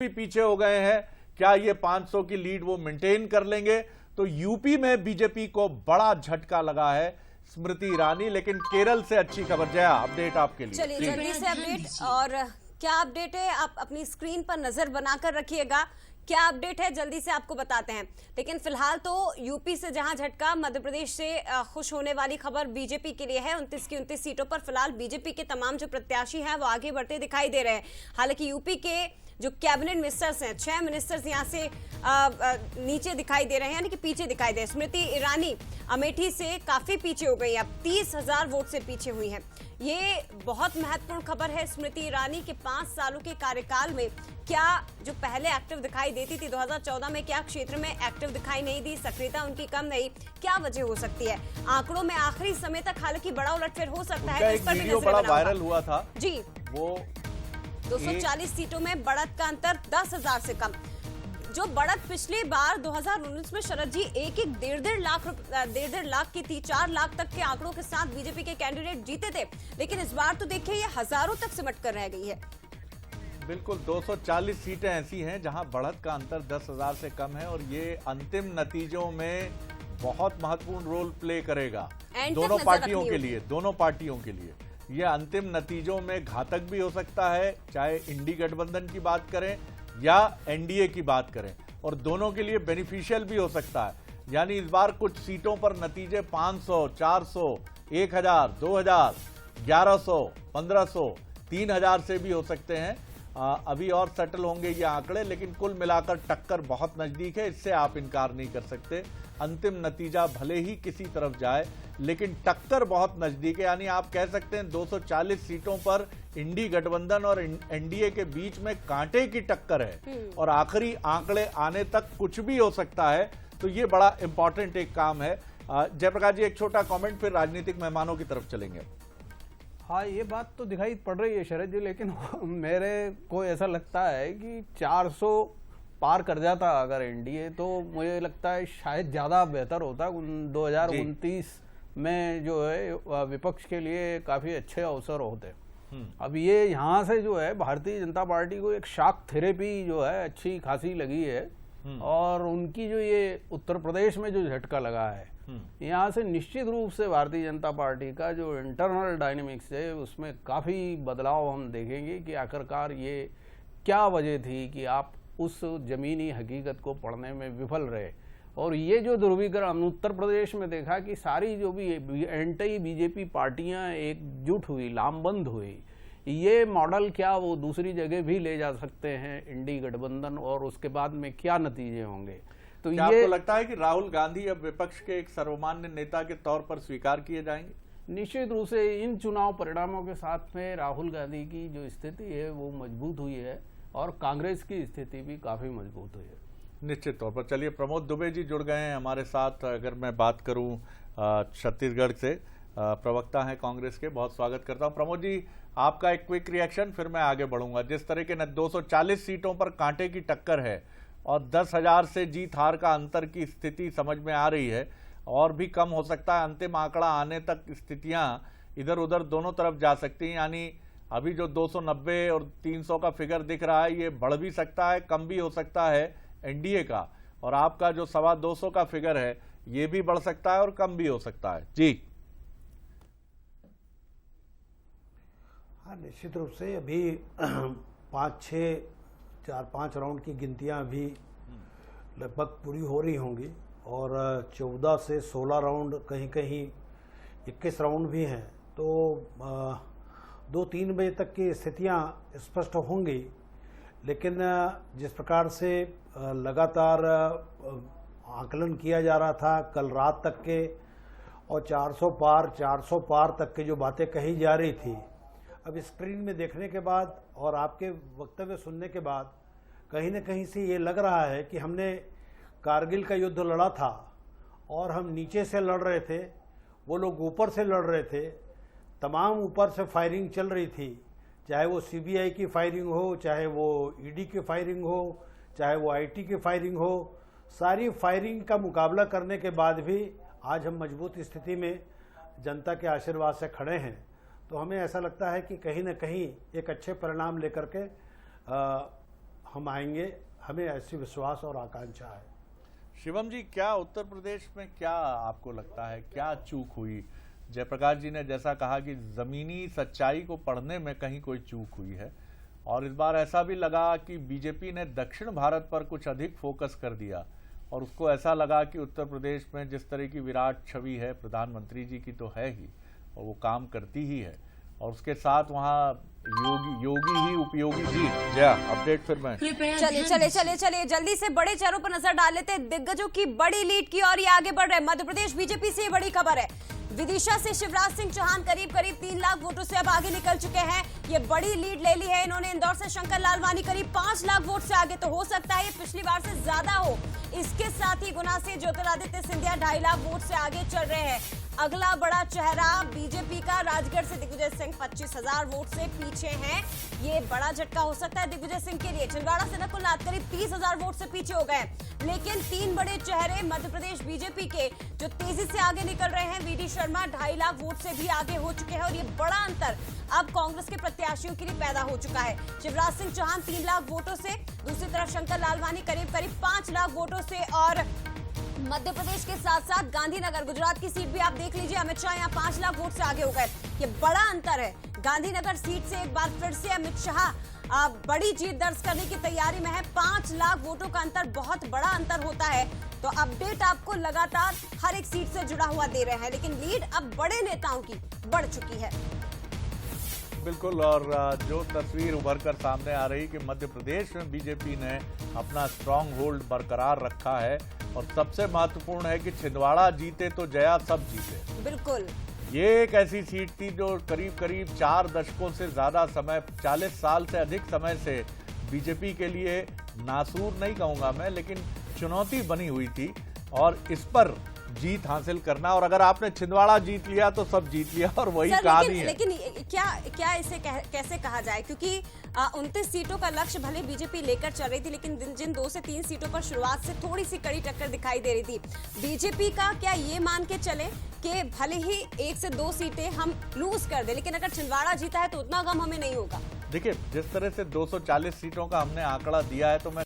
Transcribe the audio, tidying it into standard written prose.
भी पीछे हो गए हैं। क्या ये 500 की लीड वो मेंटेन कर लेंगे? तो यूपी में बीजेपी को बड़ा झटका लगा है स्मृति ईरानी, लेकिन केरल से अच्छी खबर। जया, अपडेट आपके लिए। चलिए जल्दी से अपडेट। और क्या अपडेट है आप अपनी स्क्रीन पर नजर बनाकर रखिएगा, क्या अपडेट है जल्दी से आपको बताते हैं। लेकिन फिलहाल तो यूपी से जहां झटका, मध्य प्रदेश से खुश होने वाली खबर बीजेपी के लिए है। 29 की 29 सीटों पर फिलहाल बीजेपी के तमाम जो प्रत्याशी हैं वो आगे बढ़ते दिखाई दे रहे हैं। हालांकि यूपी के जो कैबिनेट मिनिस्टर्स हैं, 6 मिनिस्टर्स यहां से नीचे दिखाई दे रहे हैं, यानी कि पीछे दिखाई दे रहे हैं। स्मृति ईरानी अमेठी से काफी पीछे हो गई, अब 30,000 वोट से पीछे हुई हैं। ये बहुत महत्वपूर्ण खबर है। स्मृति ईरानी के 5 सालों के कार्यकाल में क्या जो पहले एक्टिव दिखाई देती थी 2014 में, क्या क्षेत्र में एक्टिव दिखाई नहीं दी, सक्रियता उनकी कम रही, क्या वजह हो सकती है? आंकड़ों में आखिरी समय तक हालांकि बड़ा उलटफेर हो सकता है, इस पर भी नजर बड़ा वायरल हुआ था जी। वो 240 सीटों में बढ़त का अंतर 10,000 से कम। जो बढ़त पिछली बार 2019 में शरद जी एक डेढ़ लाख की थी, 4 लाख तक के आंकड़ों के साथ बीजेपी के कैंडिडेट जीते थे, लेकिन इस बार तो देखिए ये हजारों तक सिमट कर रह गई है। बिल्कुल 240 सीटें ऐसी हैं जहां बढ़त का अंतर 10,000 से कम है, और ये अंतिम नतीजों में बहुत महत्वपूर्ण रोल प्ले करेगा दोनों पार्टियों के लिए। दोनों पार्टियों के लिए ये अंतिम नतीजों में घातक भी हो सकता है, चाहे इंडी गठबंधन की बात करें या एनडीए की बात करें, और दोनों के लिए बेनिफिशियल भी हो सकता है। यानी इस बार कुछ सीटों पर नतीजे 500, 400, 1000, 2000, 1100, 1500, 3000 से भी हो सकते हैं। अभी और सेटल होंगे ये आंकड़े, लेकिन कुल मिलाकर टक्कर बहुत नजदीक है, इससे आप इनकार नहीं कर सकते। अंतिम नतीजा भले ही किसी तरफ जाए, लेकिन टक्कर बहुत नजदीक है। यानी आप कह सकते हैं 240 सीटों पर इंडी गठबंधन और एनडीए के बीच में कांटे की टक्कर है, और आखिरी आंकड़े आने तक कुछ भी हो सकता है। तो ये बड़ा इंपॉर्टेंट एक काम है। जयप्रकाश जी, एक छोटा कमेंट, फिर राजनीतिक मेहमानों की तरफ चलेंगे। हाँ, ये बात तो दिखाई पड़ रही है शरद जी, लेकिन मेरे को ऐसा लगता है कि 400 पार कर जाता अगर एनडीए, तो मुझे लगता है शायद ज़्यादा बेहतर होता। 2029 में जो है विपक्ष के लिए काफ़ी अच्छे अवसर होते। अब ये यहाँ से जो है भारतीय जनता पार्टी को एक शॉक थेरेपी जो है अच्छी खासी लगी है, और उनकी जो ये उत्तर प्रदेश में जो झटका लगा है, यहाँ से निश्चित रूप से भारतीय जनता पार्टी का जो इंटरनल डायनेमिक्स है उसमें काफ़ी बदलाव हम देखेंगे कि आखिरकार ये क्या वजह थी कि आप उस जमीनी हकीकत को पढ़ने में विफल रहे। और ये जो ध्रुवीकरण हम उत्तर प्रदेश में देखा कि सारी जो भी एंटी बीजेपी पार्टियां एकजुट हुई, लामबंद हुई, ये मॉडल क्या वो दूसरी जगह भी ले जा सकते हैं इंडी गठबंधन, और उसके बाद में क्या नतीजे होंगे। तो क्या ये आपको लगता है कि राहुल गांधी अब विपक्ष के एक सर्वमान्य नेता के तौर पर स्वीकार किए जाएंगे? निश्चित रूप से इन चुनाव परिणामों के साथ में राहुल गांधी की जो स्थिति है वो मजबूत हुई है, और कांग्रेस की स्थिति भी काफी मजबूत हुई है निश्चित तौर पर। चलिए, प्रमोद दुबे जी जुड़ गए हैं हमारे साथ। अगर मैं बात करूं छत्तीसगढ़ से, प्रवक्ता हैं कांग्रेस के, बहुत स्वागत करता हूं। प्रमोद जी, आपका एक क्विक रिएक्शन, फिर मैं आगे बढ़ूंगा। जिस तरह के 240 सीटों पर कांटे की टक्कर है और 10,000 से जीत हार का अंतर की स्थिति समझ में आ रही है, और भी कम हो सकता है। अंतिम आंकड़ा आने तक स्थितियां इधर उधर दोनों तरफ जा सकती हैं। यानी अभी जो 290 और 300 का फिगर दिख रहा है, ये बढ़ भी सकता है, कम भी हो सकता है एनडीए का, और आपका जो 225 का फिगर है ये भी बढ़ सकता है और कम भी हो सकता है। जी हाँ, निश्चित रूप से अभी 4-5 राउंड की गिनतियां अभी लगभग पूरी हो रही होंगी, और 14 से 16 राउंड, कहीं कहीं 21 राउंड भी हैं। तो 2-3 बजे तक की स्थितियां स्पष्ट होंगी। लेकिन जिस प्रकार से लगातार आकलन किया जा रहा था कल रात तक के, और 400 पार तक के जो बातें कही जा रही थी, अब स्क्रीन में देखने के बाद और आपके वक्तव्य सुनने के बाद कहीं न कहीं से ये लग रहा है कि हमने कारगिल का युद्ध लड़ा था और हम नीचे से लड़ रहे थे, वो लोग ऊपर से लड़ रहे थे, तमाम ऊपर से फायरिंग चल रही थी, चाहे वो सीबीआई की फायरिंग हो, चाहे वो ईडी की फायरिंग हो, चाहे वो आईटी की फायरिंग हो। सारी फायरिंग का मुकाबला करने के बाद भी आज हम मजबूत स्थिति में जनता के आशीर्वाद से खड़े हैं। तो हमें ऐसा लगता है कि कहीं न कहीं एक अच्छे परिणाम लेकर के हम आएंगे, हमें ऐसी विश्वास और आकांक्षा है। शिवम जी, क्या उत्तर प्रदेश में क्या आपको लगता है, क्या चूक हुई? जयप्रकाश जी ने जैसा कहा कि जमीनी सच्चाई को पढ़ने में कहीं कोई चूक हुई है, और इस बार ऐसा भी लगा कि बीजेपी ने दक्षिण भारत पर कुछ अधिक फोकस कर दिया और उसको ऐसा लगा कि उत्तर प्रदेश में जिस तरह की विराट छवि है प्रधानमंत्री जी की तो है ही, और वो काम करती ही है, और उसके साथ वहाँ योगी ही उपयोगी जी। जया, अपडेट फिर मैं। चलिए जल्दी से बड़े चेहरों पर नजर डाल लेते हैं। दिग्गजों की बड़ी लीड की ओर ये आगे बढ़ रहे हैं। मध्य प्रदेश बीजेपी से ये बड़ी खबर है। विदिशा से शिवराज सिंह चौहान करीब 3 लाख वोटों से अब आगे निकल चुके हैं। ये बड़ी लीड ले ली है इन्होंने। इंदौर से शंकर लालवानी करीब 5 लाख वोट से आगे, तो हो सकता है ये पिछली बार से ज्यादा हो। इसके साथ ही गुना से ज्योतिरादित्य सिंधिया 2.5 लाख वोट से आगे चल रहे हैं। अगला बड़ा चेहरा बीजेपी का राजगढ़ से दिग्विजय सिंह 25,000 वोट से पीछे हैं। ये बड़ा झटका हो सकता है दिग्विजय सिंह के लिए। छिंदवाड़ा से नकुल नाथ करीब 30,000 वोट से पीछे हो गए। लेकिन 3 बड़े चेहरे मध्य प्रदेश बीजेपी के जो तेजी से आगे निकल रहे हैं। वीडी शर्मा 2.5 लाख वोट से भी आगे हो चुके हैं, और ये बड़ा अंतर अब कांग्रेस के प्रत्याशियों के लिए पैदा हो चुका है। शिवराज सिंह चौहान 3 लाख वोटों से, दूसरी तरफ शंकर लालवानी करीब 5 लाख वोटों से, और मध्य प्रदेश के साथ साथ गांधीनगर गुजरात की सीट भी आप देख लीजिए, अमित शाह यहाँ 5 लाख वोट से आगे हो गए। ये बड़ा अंतर है। गांधीनगर सीट से एक बार फिर से अमित शाह बड़ी जीत दर्ज करने की तैयारी में है। 5 लाख वोटों का अंतर बहुत बड़ा अंतर होता है। तो अपडेट आपको लगातार हर एक सीट से जुड़ा हुआ दे रहे हैं, लेकिन लीड अब बड़े नेताओं की बढ़ चुकी है। बिल्कुल, और जो तस्वीर उभर कर सामने आ रही कि मध्य प्रदेश में बीजेपी ने अपना स्ट्रांग होल्ड बरकरार रखा है, और सबसे महत्वपूर्ण है कि छिंदवाड़ा जीते तो जया सब जीते। बिल्कुल, ये एक ऐसी सीट थी जो करीब 4 दशकों से ज्यादा समय, 40 साल से अधिक समय से बीजेपी के लिए नासूर नहीं कहूंगा मैं, लेकिन चुनौती बनी हुई थी, और इस पर जीत हासिल करना, और अगर आपने छिंदवाड़ा जीत लिया तो सब जीत लिया, और वही कहानी है। लेकिन क्या इसे कैसे कहा जाए, क्योंकि 29 सीटों का लक्ष्य भले बीजेपी लेकर चल रही थी, लेकिन जिन 2 से 3 सीटों पर शुरुआत से थोड़ी सी कड़ी टक्कर दिखाई दे रही थी बीजेपी का, क्या ये मान के चले कि भले ही 1 से 2 सीटें हम लूज कर दे, लेकिन अगर छिंदवाड़ा जीता है तो उतना गम हमें नहीं होगा? देखिए, जिस तरह से 240 सीटों का हमने आंकड़ा दिया है, तो मैं